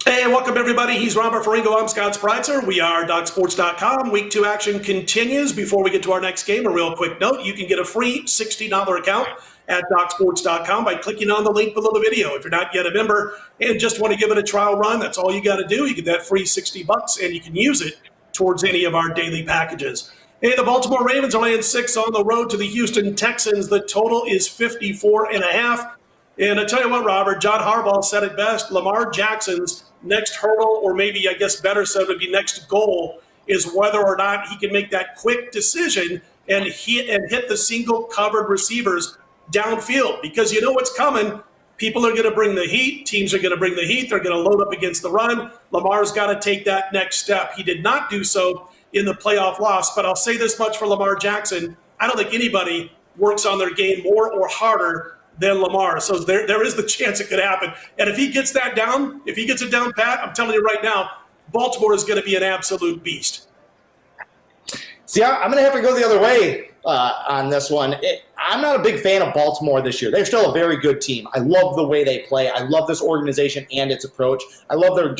Hey, welcome everybody. He's Robert Ferringo. I'm Scott Spreitzer. We are DocSports.com. Week 2 action continues. Before we get to our next game, a real quick note. You can get a free $60 account at DocSports.com by clicking on the link below the video. If you're not yet a member and just want to give it a trial run, that's all you got to do. You get that free $60 and you can use it towards any of our daily packages. Hey, the Baltimore Ravens are laying 6 on the road to the Houston Texans. The total is 54.5. And I tell you what, Robert, John Harbaugh said it best. Lamar Jackson's next hurdle, or maybe I guess better said would be next goal, is whether or not he can make that quick decision and hit the single covered receivers downfield. Because you know what's coming. People are going to bring the heat. Teams are going to bring the heat. They're going to load up against the run. Lamar's got to take that next step. He did not do so in the playoff loss. But I'll say this much for Lamar Jackson. I don't think anybody works on their game more or harder than Lamar. So there is the chance it could happen. And if he gets that down, if he gets it down pat, I'm telling you right now, Baltimore is going to be an absolute beast. See, I'm going to have to go the other way on this one. I'm not a big fan of Baltimore this year. They're still a very good team. I love the way they play. I love this organization and its approach. I love their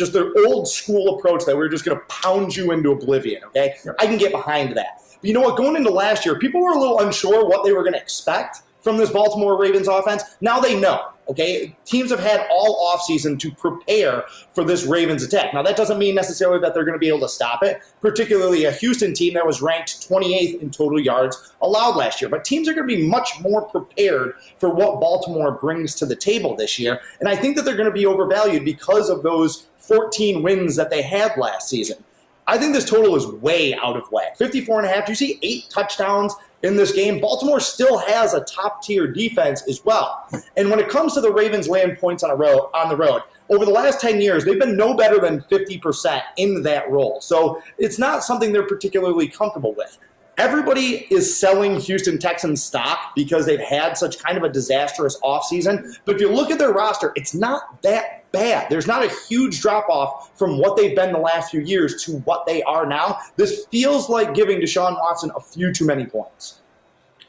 old school approach that we're just going to pound you into oblivion, okay? Sure. I can get behind that. But you know what? Going into last year, people were a little unsure what they were going to expect from this Baltimore Ravens offense. Now they know, okay? Teams have had all offseason to prepare for this Ravens attack. Now, that doesn't mean necessarily that they're going to be able to stop it, particularly a Houston team that was ranked 28th in total yards allowed last year. But teams are going to be much more prepared for what Baltimore brings to the table this year. And I think that they're going to be overvalued because of those 14 wins that they had last season. I think this total is way out of whack. 54.5. Do you see 8 touchdowns in this game? Baltimore still has a top-tier defense as well. And when it comes to the Ravens laying points on the road, over the last 10 years, they've been no better than 50% in that role. So it's not something they're particularly comfortable with. Everybody is selling Houston Texans stock because they've had such kind of a disastrous offseason. But if you look at their roster, it's not that bad. There's not a huge drop-off from what they've been the last few years to what they are now. This feels like giving Deshaun Watson a few too many points.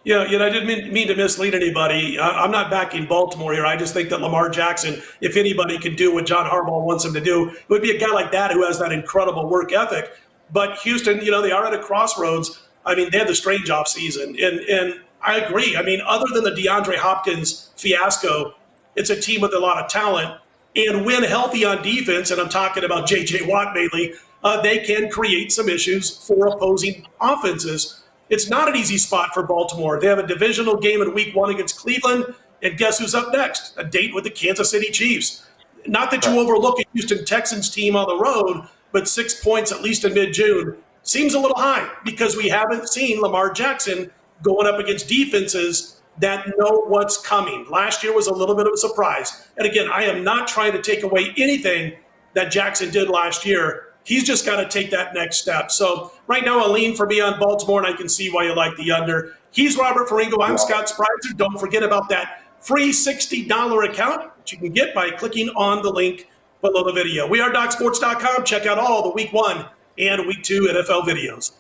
Yeah, I didn't mean to mislead anybody. I'm not backing Baltimore here. I just think that Lamar Jackson, if anybody can do what John Harbaugh wants him to do, it would be a guy like that who has that incredible work ethic. But Houston, they are at a crossroads. I mean, they had the strange offseason. And I agree. I mean, other than the DeAndre Hopkins fiasco, it's a team with a lot of talent. And when healthy on defense, and I'm talking about J.J. Watt mainly, they can create some issues for opposing offenses. It's not an easy spot for Baltimore. They have a divisional game in Week 1 against Cleveland, and guess who's up next? A date with the Kansas City Chiefs. Not that you overlook a Houston Texans team on the road, but 6 points at least in mid-June seems a little high because we haven't seen Lamar Jackson going up against defenses that know what's coming. Last year was a little bit of a surprise. And again, I am not trying to take away anything that Jackson did last year. He's just got to take that next step. So right now, a lean for me on Baltimore, and I can see why you like the under. He's Robert Ferringo. I'm Scott Spreitzer. Don't forget about that free $60 account that you can get by clicking on the link below the video. We are DocSports.com. Check out all the Week 1 and Week 2 NFL videos.